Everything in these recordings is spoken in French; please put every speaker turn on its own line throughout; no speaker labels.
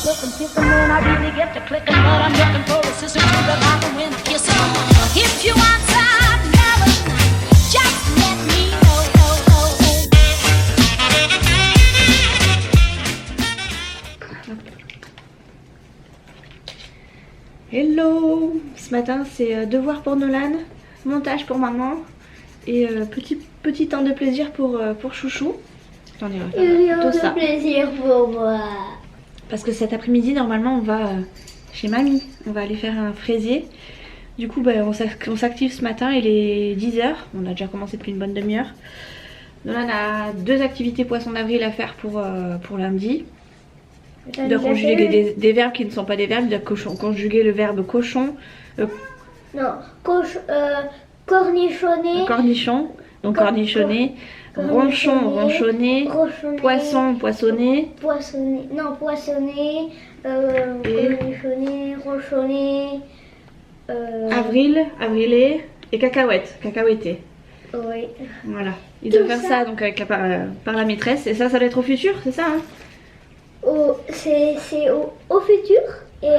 looking, picking when I really get to clicking, but I'm looking for a sister to the rock and win a kiss. If you want some melody, just let me know.
Hello! Ce matin c'est devoir pour Nolan, montage pour maman et petit temps de plaisir pour Chouchou. Attendez, on va faire tout ça.
Plaisir pour moi.
Parce que cet après-midi normalement on va chez mamie, on va aller faire un fraisier. Du coup bah, on s'active ce matin, il est 10h, on a déjà commencé depuis une bonne demi-heure. Nolan a 2 activités poisson d'avril à faire pour lundi. Il doit conjuguer des verbes qui ne sont pas des verbes, il doit conjuguer le verbe cochon.
Cornichonner.
Cornichon, donc cornichonner. Ronchon, ronchonner. Poisson, poissonner.
Poissonner. Cornichonner, ronchonner.
Avril, avrilé. Et cacahuète, cacahuété.
Oui.
Voilà. Il doit faire ça donc avec par la maîtresse. Et ça doit être au futur, c'est ça hein?
C'est au futur. Et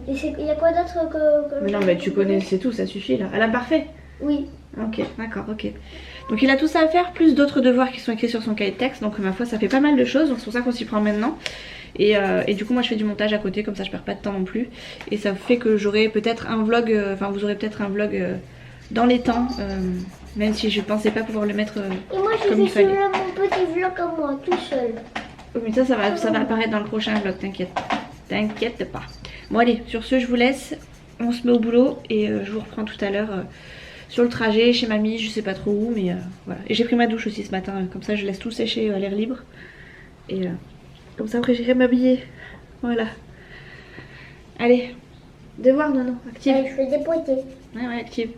il y a quoi d'autre que
Mais non, mais tu connais, c'est tout, ça suffit là. À l'imparfait?
Oui.
Ok, d'accord, ok. Donc il a tout ça à faire, plus d'autres devoirs qui sont écrits sur son cahier de texte. Donc ma foi, ça fait pas mal de choses, donc c'est pour ça qu'on s'y prend maintenant. Et du coup, moi je fais du montage à côté, comme ça je perds pas de temps non plus. Et ça fait que j'aurai peut-être un vlog, enfin vous aurez peut-être un vlog dans les temps. Même si je pensais pas pouvoir le mettre
et moi je
comme il
fais
fallait.
mon petit vlog à moi, tout seul.
Oui, mais ça va apparaître dans le prochain vlog, t'inquiète. T'inquiète pas. Bon allez, sur ce je vous laisse, on se met au boulot et je vous reprends tout à l'heure sur le trajet chez mamie, je sais pas trop où, mais voilà. Et j'ai pris ma douche aussi ce matin, comme ça je laisse tout sécher à l'air libre. Et comme ça après j'irai m'habiller. Voilà. Allez, devoir non, active.
Je fais des potés.
Ouais, active.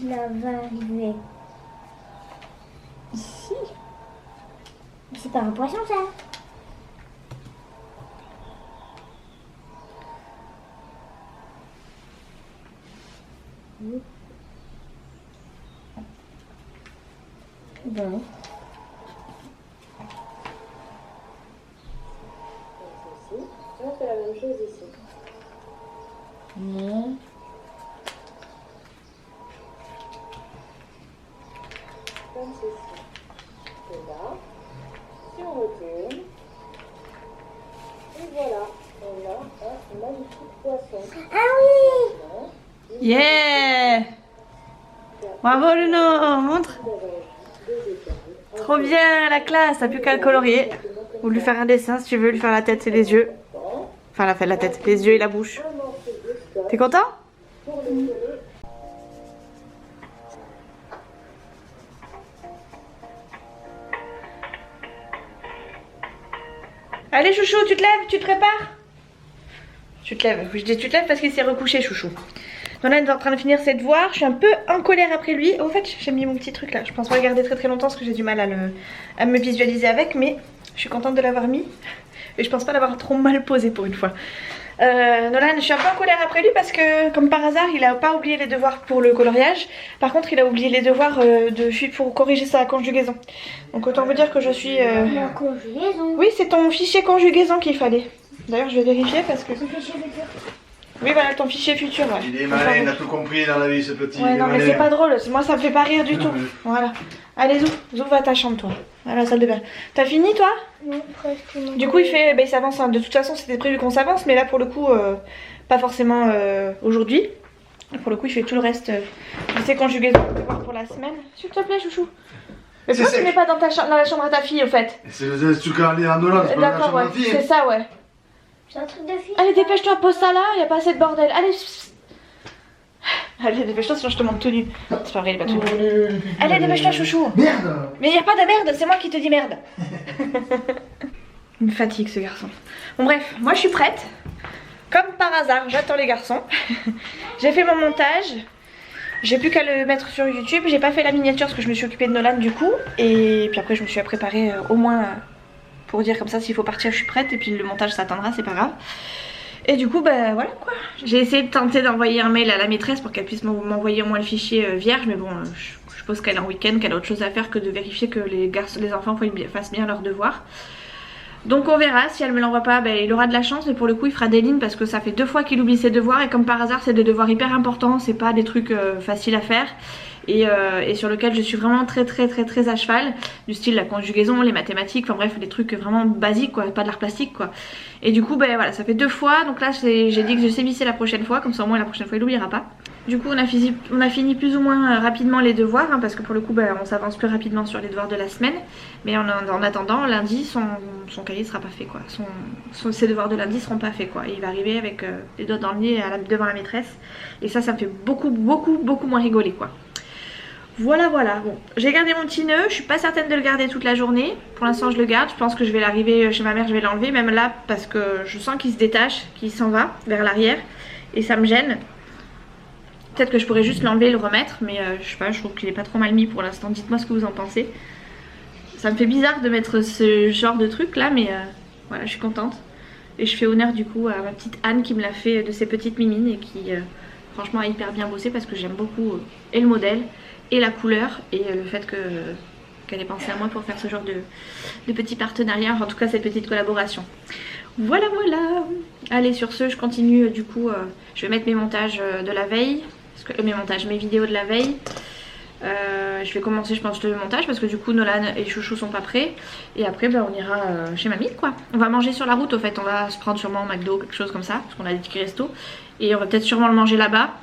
Là va arriver ici. C'est pas un poisson ça. Bon.
On fait la même chose ici.
Non.
Comme ceci. Et là, si on retourne, et voilà, on a un magnifique poisson.
Ah oui.
Yeah! Bravo Luno, montre! Trop bien la classe, t'as plus qu'à le colorier. Ou lui faire un dessin si tu veux, lui faire la tête et les yeux. Enfin la tête, les yeux et la bouche. T'es content? Allez Chouchou, tu te lèves, tu te prépares? Tu te lèves, je dis tu te lèves parce qu'il s'est recouché Chouchou. Nolan est en train de finir ses devoirs, je suis un peu en colère après lui. Au fait j'ai mis mon petit truc là, je pense pas le garder très longtemps parce que j'ai du mal à me visualiser avec. Mais je suis contente de l'avoir mis et je pense pas l'avoir trop mal posé pour une fois. Nolan, je suis un peu en colère après lui parce que comme par hasard il a pas oublié les devoirs pour le coloriage. Par contre il a oublié les devoirs pour corriger sa conjugaison. Donc autant vous dire que je suis...
La conjugaison.
Oui c'est ton fichier conjugaison qu'il fallait. D'ailleurs je vais vérifier parce que... Oui voilà ton fichier futur ouais.
Il est malin, il a tout compris dans la vie ce petit.
Ouais non mais c'est pas drôle, moi ça me fait pas rire du tout.
Mais...
Voilà. Allez Zou va à ta chambre toi. À la salle de bain. T'as fini toi?
Non presque.
Du coup il s'avance, hein. De toute façon c'était prévu qu'on s'avance. Mais là pour le coup pas forcément aujourd'hui. Pour le coup il fait tout le reste. Je sais conjugaison pour la semaine. S'il te plaît chouchou. Mais pourquoi tu mets pas dans la chambre à ta fille au fait?
C'est le truc à aller en Hollande, c'est pas dans la
D'accord
chambre
ouais,
de fille.
c'est ça ouais.
C'est un truc de fille.
Allez, dépêche-toi, pose ça là, y a pas assez de bordel. Allez, allez, dépêche-toi, sinon je te montre tout nu. C'est pas vrai, il est pas tout nu. Allez, dépêche-toi, chouchou.
Merde.
Mais y a pas de merde, c'est moi qui te dis merde. Il me fatigue ce garçon. Bon bref, moi je suis prête. Comme par hasard, j'attends les garçons. J'ai fait mon montage. J'ai plus qu'à le mettre sur YouTube. J'ai pas fait la miniature parce que je me suis occupée de Nolan du coup. Et puis après je me suis préparée au moins pour dire comme ça s'il faut partir je suis prête. Et puis le montage s'attendra, c'est pas grave. Et du coup bah voilà quoi. J'ai essayé de tenter d'envoyer un mail à la maîtresse pour qu'elle puisse m'envoyer au moins le fichier vierge. Mais bon je suppose qu'elle est en week-end, qu'elle a autre chose à faire que de vérifier que les enfants fassent bien leurs devoirs. Donc on verra, si elle me l'envoie pas, il aura de la chance, mais pour le coup il fera des lignes parce que ça fait 2 fois qu'il oublie ses devoirs et comme par hasard c'est des devoirs hyper importants, c'est pas des trucs faciles à faire et sur lequel je suis vraiment très à cheval, du style la conjugaison, les mathématiques, enfin bref des trucs vraiment basiques quoi, pas de l'art plastique quoi. Et du coup voilà, ça fait 2 fois, donc là j'ai dit que je sévissais la prochaine fois, comme ça au moins la prochaine fois il l'oubliera pas. Du coup on a fini plus ou moins rapidement les devoirs hein, parce que pour le coup on s'avance plus rapidement sur les devoirs de la semaine. Mais en attendant lundi son cahier sera pas fait quoi. Ses devoirs de lundi seront pas faits quoi. Et il va arriver avec les doigts dans le nez devant la maîtresse. Et ça me fait beaucoup moins rigoler quoi. Voilà bon. J'ai gardé mon petit nœud, je suis pas certaine de le garder toute la journée. Pour l'instant je le garde, je pense que je vais l'arriver chez ma mère, je vais l'enlever même là parce que je sens qu'il se détache, qu'il s'en va vers l'arrière. Et ça me gêne. Peut-être que je pourrais juste l'enlever et le remettre, mais je sais pas, je trouve qu'il est pas trop mal mis pour l'instant. Dites-moi ce que vous en pensez. Ça me fait bizarre de mettre ce genre de truc là, mais voilà, je suis contente. Et je fais honneur du coup à ma petite Anne qui me l'a fait de ses petites mimines et qui franchement a hyper bien bossé parce que j'aime beaucoup et le modèle et la couleur et le fait qu'elle ait pensé à moi pour faire ce genre de petit partenariat, en tout cas cette petite collaboration. Voilà. Allez, sur ce, je continue du coup, je vais mettre mes montages de la veille. Mes vidéos de la veille. Je vais commencer je pense le montage parce que du coup Nolan et Chouchou sont pas prêts. Et après on ira chez mamie quoi. On va manger sur la route au fait, on va se prendre sûrement un McDo, quelque chose comme ça. Parce qu'on a des tickets resto. Et on va peut-être sûrement le manger là-bas.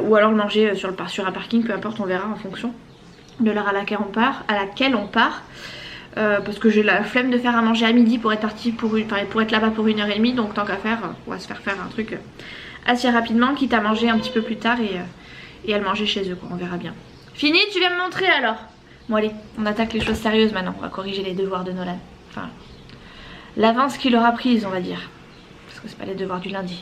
Ou alors le manger sur un parking, peu importe, on verra en fonction de l'heure à laquelle on part. Parce que j'ai la flemme de faire à manger à midi pour être partie pour être là-bas pour 1h30. Donc tant qu'à faire, on va se faire un truc assez rapidement, quitte à manger un petit peu plus tard et à le manger chez eux quoi, on verra bien. Fini, tu viens me montrer alors? Bon allez, on attaque les choses sérieuses maintenant, on va corriger les devoirs de Nolan. Enfin, l'avance qu'il aura prise on va dire. Parce que c'est pas les devoirs du lundi.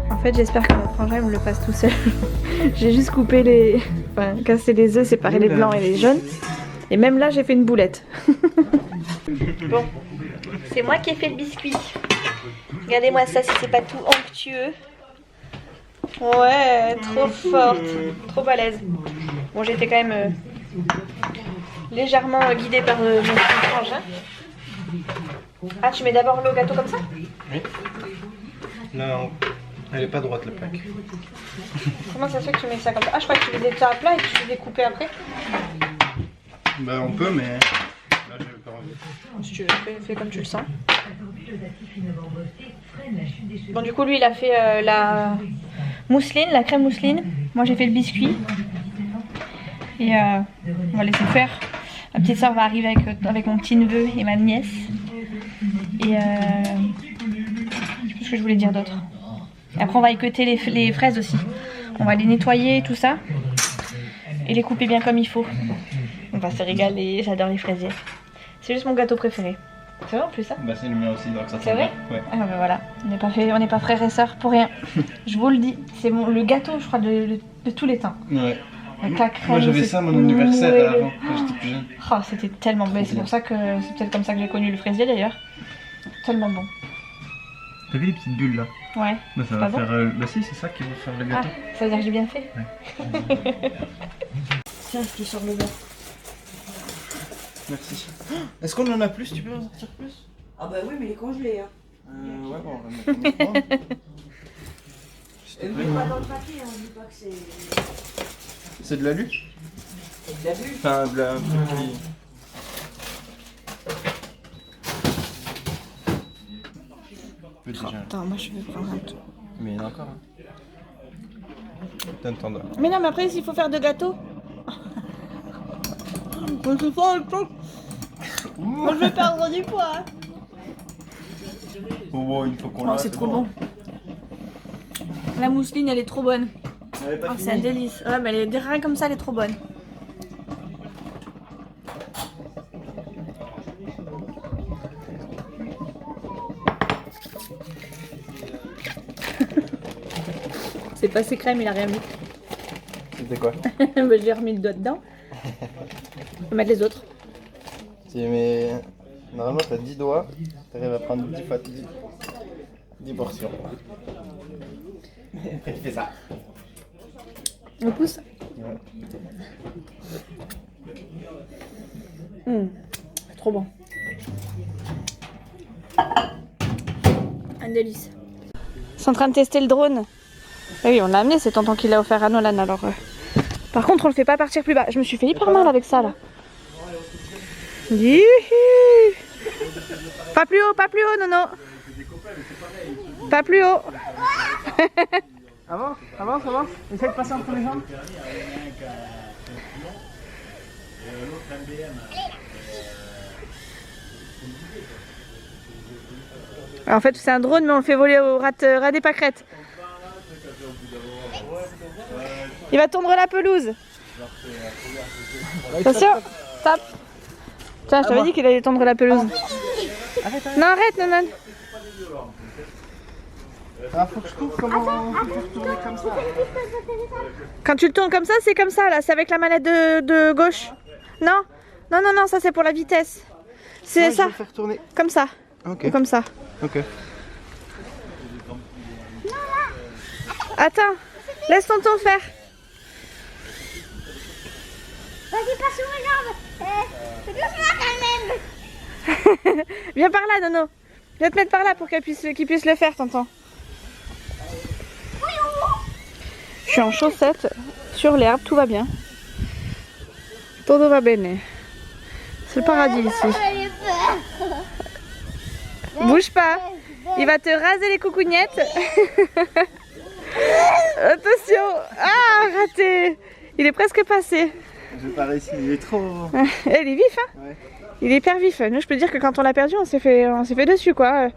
En fait j'espère que notre frangin me le fasse tout seul. J'ai juste coupé cassé les œufs, séparé les blancs et les jaunes. Et même là j'ai fait une boulette. Bon, c'est moi qui ai fait le biscuit. Regardez-moi ça si c'est pas tout onctueux. Ouais, trop forte, trop balèze. Bon j'ai été quand même légèrement guidée par mon frangin. Ah tu mets d'abord le gâteau comme ça?
Oui. Non. Elle est pas droite la plaque.
Comment ça se fait que tu mets ça comme ça? Ah je crois que tu les étais à plat et que tu les découpais après.
Bah on peut mais là j'avais pas envie.
Si tu veux, fais comme tu le sens. Bon du coup lui il a fait la mousseline, la crème mousseline. Moi j'ai fait le biscuit. Et on va laisser faire. Ma petite soeur va arriver avec mon petit neveu et ma nièce. Et je sais plus ce que je voulais dire d'autre. Après on va équeuter les fraises aussi. On va les nettoyer tout ça. Et les couper bien comme il faut. On va se régaler, j'adore les fraisiers. C'est juste mon gâteau préféré. C'est vrai en plus ça?
Bah c'est le mien aussi donc ça
c'est vrai?
Ouais.
Ah bah voilà, on n'est pas frères et sœurs pour rien. Je vous le dis, c'est le gâteau je crois de tous les temps.
Ouais.
Avec la crème.
Moi j'avais ça à mon anniversaire avant quand j'étais plus jeune.
Oh c'était tellement bon, c'est pour ça que c'est peut-être comme ça que j'ai connu le fraisier d'ailleurs. Tellement bon.
T'as vu les petites bulles là?
Ouais.
Bah ça va faire. Bah si c'est ça qui va faire le gâteau.
Ah, ça veut dire que j'ai bien fait.
Ouais.
Tiens, je te sors le beurre.
Merci. Est-ce qu'on en a plus? Tu peux en sortir plus?
Ah bah oui mais il est congelé hein.
Ouais, bon, on va mettre au micro. S'il te plaît. C'est de l'alu? C'est de l'alu? Enfin, de la... un truc qui...
Attends, moi je vais prendre un tout.
Mais il y en a encore. Hein. Donne ton doigt.
Mais non, mais après, s'il faut faire de gâteaux. Moi, je vais perdre du poids. Hein.
Oh, il faut qu'on
Oh, c'est trop bon. La mousseline, elle est trop bonne. Oh, c'est un délice. Ouais, mais elle est rien comme ça, elle est trop bonne. C'est passé crème, il a rien mis.
C'était quoi?
Bah, je lui ai remis le doigt dedans. Je vais mettre les autres.
Mais normalement t'as 10 doigts, t'arrives à prendre 10 fois 10 portions. Fais ça.
On pousse.
Ouais.
C'est trop bon. Un délice. Ils sont en train de tester le drone. Ah oui, on l'a amené, c'est tonton qui l'a offert à Nolan alors. Par contre, on le fait pas partir plus bas. Je me suis fait hyper mal avec ça là. Youhou. Pas plus haut, Nono. Pas plus haut.
Avance, avance. Essaye de passer entre les jambes.
En fait, c'est un drone, mais on le fait voler au rat des pâquerettes. Il va tondre la pelouse. Attention, tape. Tiens, je t'avais dit qu'il allait tondre la pelouse. Non, arrête, Nonon.
Ah, faut que je trouve comment tourner comme ça.
Quand tu le tournes comme ça, c'est comme ça, là. C'est avec la manette de gauche. Non, non, non, non, ça c'est pour la vitesse. C'est ça.
Je vais faire tourner.
Comme ça.
Ok.
Ou comme ça.
Ok.
Attends, laisse tonton faire.
Vas-y, passe sur mes jambes. C'est doucement quand même.
Viens par là, Nono. Viens te mettre par là pour qu'il puisse le faire, tonton. Je suis en chaussettes, sur l'herbe, tout va bien. Todo va bene. C'est le paradis ici. Bouge pas. Il va te raser les coucougnettes. Attention. Ah, raté. Il est presque passé.
J'ai pas réussi, il est trop...
Il est vif, hein.
Ouais.
Il est hyper vif. Nous, je peux dire que quand on l'a perdu, on s'est fait dessus, quoi.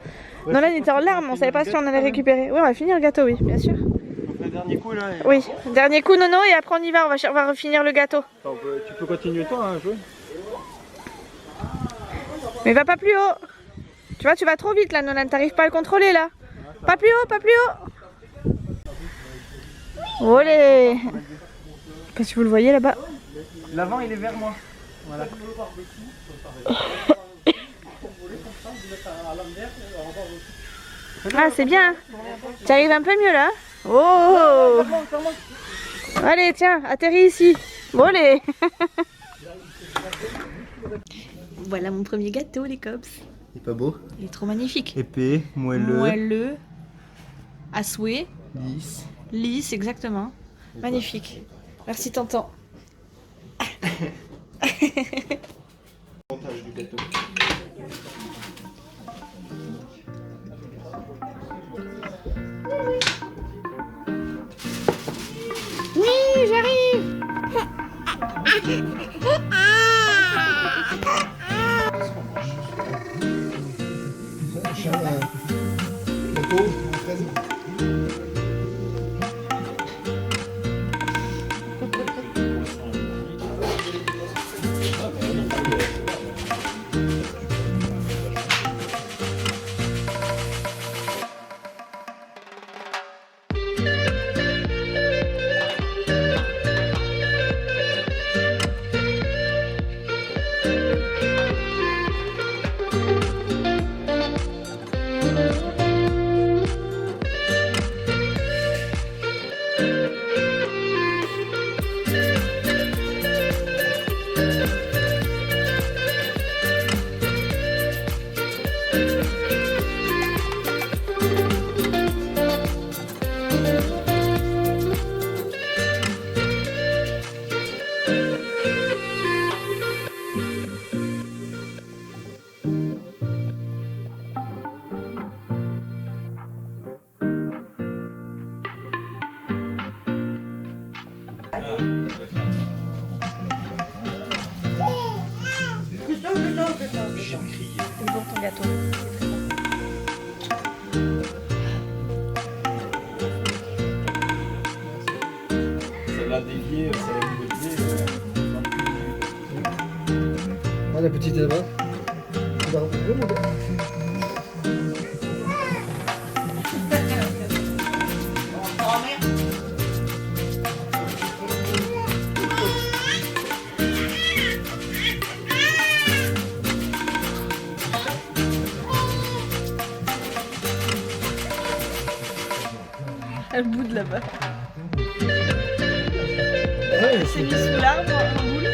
Ouais,
Nolan était en larmes, on savait pas si on allait récupérer. Oui, on va finir le gâteau, oui, bien sûr.
On fait un dernier coup là.
Oui, dernier coup, Nono, et après on y va, on va refinir le gâteau.
Attends, tu peux continuer toi à jouer.
Mais va pas plus haut. Tu vois, tu vas trop vite là, Nolan, t'arrives pas à le contrôler là. Pas plus haut, pas plus haut. Olé. Je sais pas si vous le voyez là-bas.
L'avant il est vers moi. Voilà.
Ah, c'est bien. Tu arrives un peu mieux là. Oh. Allez, tiens, atterris ici. Olé. Voilà mon premier gâteau, les cops.
Il est pas beau?
Il est trop magnifique.
Épais, moelleux,
Moelleux, à souhait,
lisse.
lisse, exactement. Magnifique. Merci, tonton.
Montage du gâteau.
Oui, j'arrive. C'est bon ton gâteau.
Ça l'a dévié, ça l'a dévié.
Ah, la petite là-bas. Tu vas retrouver mon gars.
Elle boude là-bas.
Ouais,
C'est mis sous l'arbre en boule.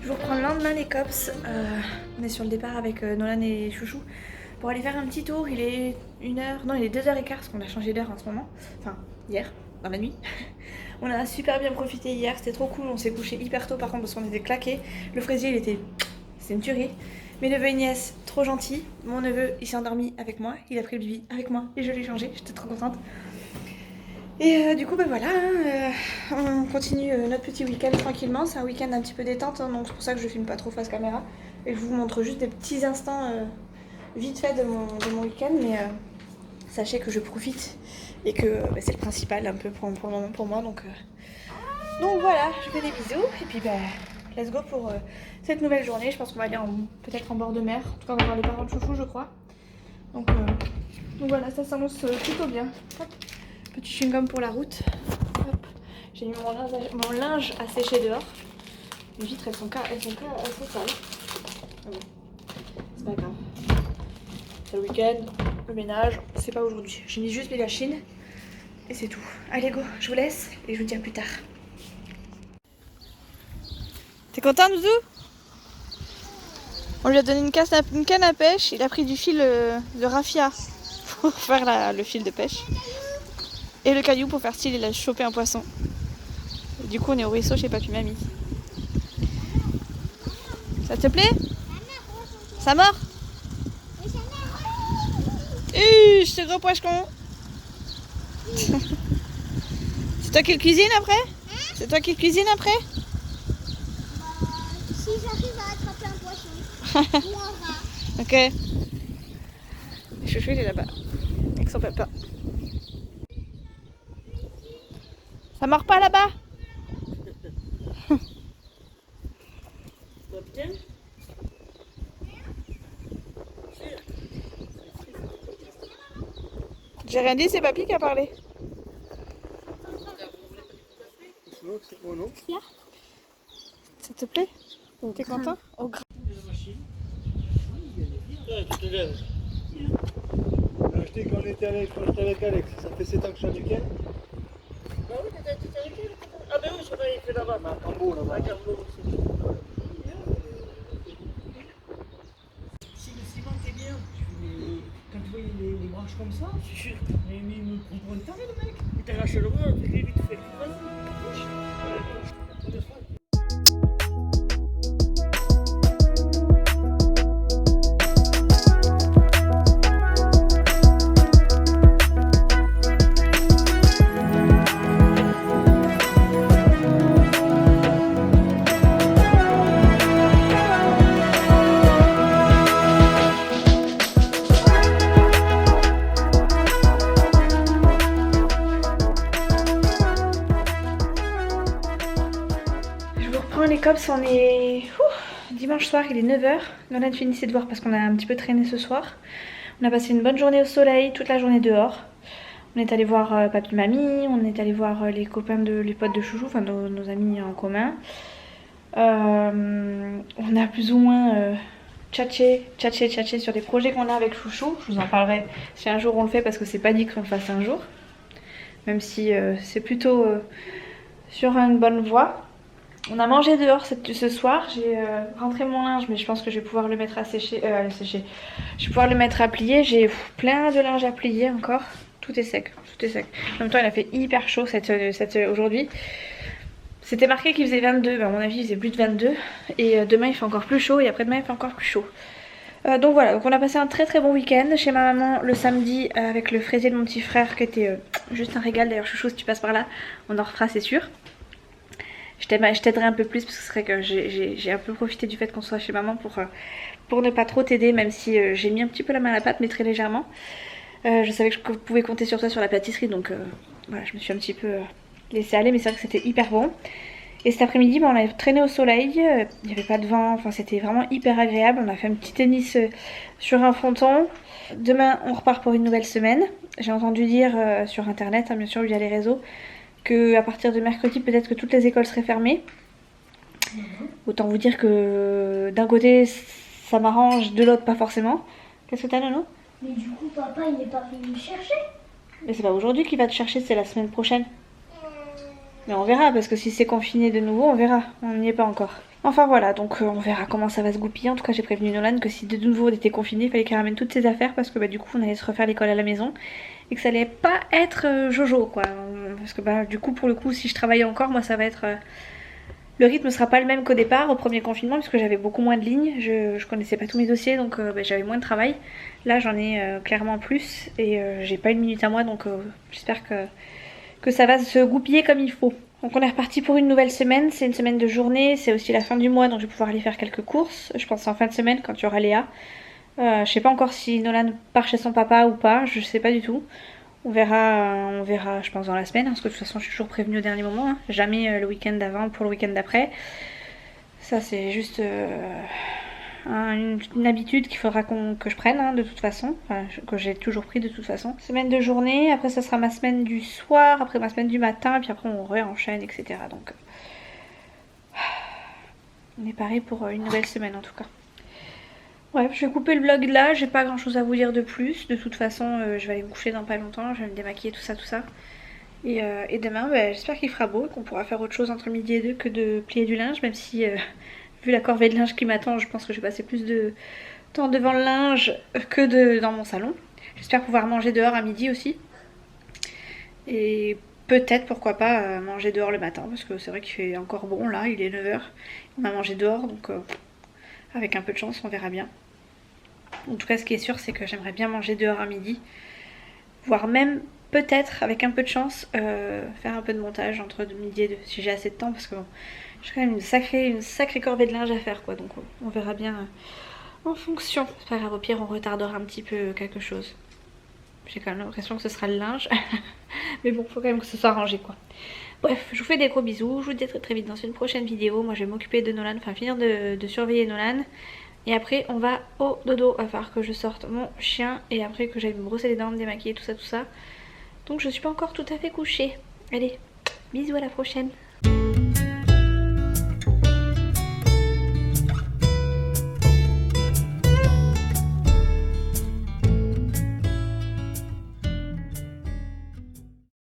Je vous reprends le lendemain les cops. On est sur le départ avec Nolan et Chouchou pour aller faire un petit tour. Il est 1h, non il est 2h15 parce qu'on a changé d'heure en ce moment. Enfin hier, dans la nuit. On a super bien profité hier, c'était trop cool. On s'est couché hyper tôt par contre parce qu'on était claqués. Le fraisier il était... c'est une tuerie. Mes neveux et nièces, trop gentils. Mon neveu, il s'est endormi avec moi. Il a pris le bibi avec moi et je l'ai changé. J'étais trop contente. Et du coup, ben voilà. On continue notre petit week-end tranquillement. C'est un week-end un petit peu détente. Hein, donc c'est pour ça que je filme pas trop face caméra. Et je vous montre juste des petits instants vite fait de mon week-end. Mais sachez que je profite. Et que c'est le principal un peu pour le moment pour moi. Donc voilà, je fais des bisous. Et puis let's go pour cette nouvelle journée. Je pense qu'on va aller peut-être en bord de mer. En tout cas, on va voir les parents de Chouchou, je crois. Donc voilà, ça s'annonce plutôt bien. Hop. Petit chewing-gum pour la route. Hop. J'ai mis mon linge à sécher dehors. Les vitres, elles sont assez sales. Ah bon. C'est pas grave. C'est le week-end, le ménage, c'est pas aujourd'hui. J'ai mis juste les lachines et c'est tout. Allez go, je vous laisse et je vous dis à plus tard. T'es content, Doudou? On lui a donné une canne à pêche. Il a pris du fil de raffia pour faire le fil de pêche. Et le caillou pour faire style, il a chopé un poisson. Et du coup, on est au ruisseau chez Papy Mamie. Ça te plaît? Ça mord? Ce gros poisson. C'est toi qui le cuisine après? C'est toi qui le cuisine après?
Si j'arrive à attraper un poisson, ou un rat.
Ok. Chouchou il est là-bas. Avec son papa. Ça mord pas là-bas? J'ai rien dit, c'est Papy qui a parlé. Ça te plaît? T'es content? Oh,
Tu te lèves. J'ai acheté quand j'étais avec Alex. Ça fait 7 ans que je suis avec elle. Bah oui, t'étais avec elle. Ah bah oui, je l'avais fait là-bas. À Cambo, là-bas. À Cambo aussi. Si le ciment était bien, quand tu voyais les branches comme ça, je suis sûr. Mais il me prend une tarée, le mec. Il t'arrache le bras, tu l'as vite fait. Vas-y.
Les cops, on est dimanche soir, il est 9h. Nolan finit ses devoirs parce qu'on a un petit peu traîné ce soir. On a passé une bonne journée au soleil, toute la journée dehors. On est allé voir Papy Mamie, on est allé voir les potes de Chouchou, enfin nos amis en commun. On a plus ou moins tchatché sur des projets qu'on a avec Chouchou. Je vous en parlerai si un jour on le fait parce que c'est pas dit qu'on le fasse un jour. Même si c'est plutôt sur une bonne voie. On a mangé dehors ce soir, j'ai rentré mon linge mais je pense que je vais pouvoir le mettre à sécher, Je vais pouvoir le mettre à plier, j'ai plein de linge à plier encore, tout est sec. En même temps il a fait hyper chaud aujourd'hui. C'était marqué qu'il faisait 22, à mon avis il faisait plus de 22 et demain il fait encore plus chaud et après-demain il fait encore plus chaud. Donc voilà, donc on a passé un très très bon week-end chez ma maman le samedi avec le fraisier de mon petit frère qui était juste un régal. D'ailleurs chouchou, si tu passes par là, on en refera c'est sûr. Je t'aiderai un peu plus parce que c'est vrai que j'ai un peu profité du fait qu'on soit chez maman pour ne pas trop t'aider, même si j'ai mis un petit peu la main à la pâte mais très légèrement. Je savais que je pouvais compter sur toi sur la pâtisserie, donc voilà, je me suis un petit peu laissée aller, mais c'est vrai que c'était hyper bon. Et cet après-midi, on a traîné au soleil, il n'y avait pas de vent, enfin c'était vraiment hyper agréable. On a fait un petit tennis sur un fronton. Demain, on repart pour une nouvelle semaine. J'ai entendu dire sur internet, bien sûr via les réseaux, qu'à partir de mercredi, peut-être que toutes les écoles seraient fermées. Autant vous dire que d'un côté, ça m'arrange, de l'autre, pas forcément. Qu'est-ce que t'as, Nono?
Mais du coup, papa, il n'est pas venu me chercher.
Mais c'est pas aujourd'hui qu'il va te chercher, c'est la semaine prochaine. Mais on verra, parce que si c'est confiné de nouveau, on verra. On n'y est pas encore. Enfin voilà, donc on verra comment ça va se goupiller. En tout cas, j'ai prévenu Nolan que si de nouveau on était confiné, il fallait qu'il ramène toutes ses affaires, parce que du coup, on allait se refaire l'école à la maison. Et que ça allait pas être Jojo, quoi. Parce que du coup, pour le coup, si je travaillais encore, moi, ça va être... Le rythme sera pas le même qu'au départ, au premier confinement, puisque j'avais beaucoup moins de lignes. Je connaissais pas tous mes dossiers, donc j'avais moins de travail. Là, j'en ai clairement plus, et j'ai pas une minute à moi, donc j'espère que ça va se goupiller comme il faut. Donc on est reparti pour une nouvelle semaine, c'est une semaine de journée, c'est aussi la fin du mois, donc je vais pouvoir aller faire quelques courses. Je pense en fin de semaine quand il y aura Léa. Je sais pas encore si Nolan part chez son papa ou pas, je sais pas du tout. On verra je pense dans la semaine, parce que de toute façon je suis toujours prévenue au dernier moment, hein. Jamais le week-end d'avant pour le week-end d'après. Ça c'est juste une habitude qu'il faudra que je prenne, hein, de toute façon, enfin, que j'ai toujours pris de toute façon. Semaine de journée, après ça sera ma semaine du soir, après ma semaine du matin, et puis après on réenchaîne, etc. Donc on est paré pour une nouvelle semaine en tout cas. Ouais, je vais couper le vlog là, j'ai pas grand chose à vous dire de plus. De toute façon, je vais aller me coucher dans pas longtemps, je vais me démaquiller, tout ça. Et demain, j'espère qu'il fera beau et qu'on pourra faire autre chose entre midi et 2 que de plier du linge, même si, vu la corvée de linge qui m'attend, je pense que je vais passer plus de temps devant le linge que dans mon salon. J'espère pouvoir manger dehors à midi aussi. Et peut-être, pourquoi pas, manger dehors le matin, parce que c'est vrai qu'il fait encore bon là, il est 9h. On a mangé dehors, donc avec un peu de chance, on verra bien. En tout cas, ce qui est sûr, c'est que j'aimerais bien manger dehors à midi, voire même peut-être, avec un peu de chance, faire un peu de montage entre midi et 2, si j'ai assez de temps, parce que bon, j'ai quand même une sacrée corvée de linge à faire, quoi, donc on verra bien en fonction. C'est pas grave, au pire, on retardera un petit peu quelque chose. J'ai quand même l'impression que ce sera le linge, mais bon, faut quand même que ce soit rangé, quoi. Bref, je vous fais des gros bisous, je vous dis à très très vite dans une prochaine vidéo. Moi je vais m'occuper de Nolan, enfin finir de surveiller Nolan. Et après on va au dodo, il va falloir que je sorte mon chien et après que j'aille me brosser les dents, me démaquiller, tout ça. Donc je suis pas encore tout à fait couchée. Allez, bisous, à la prochaine.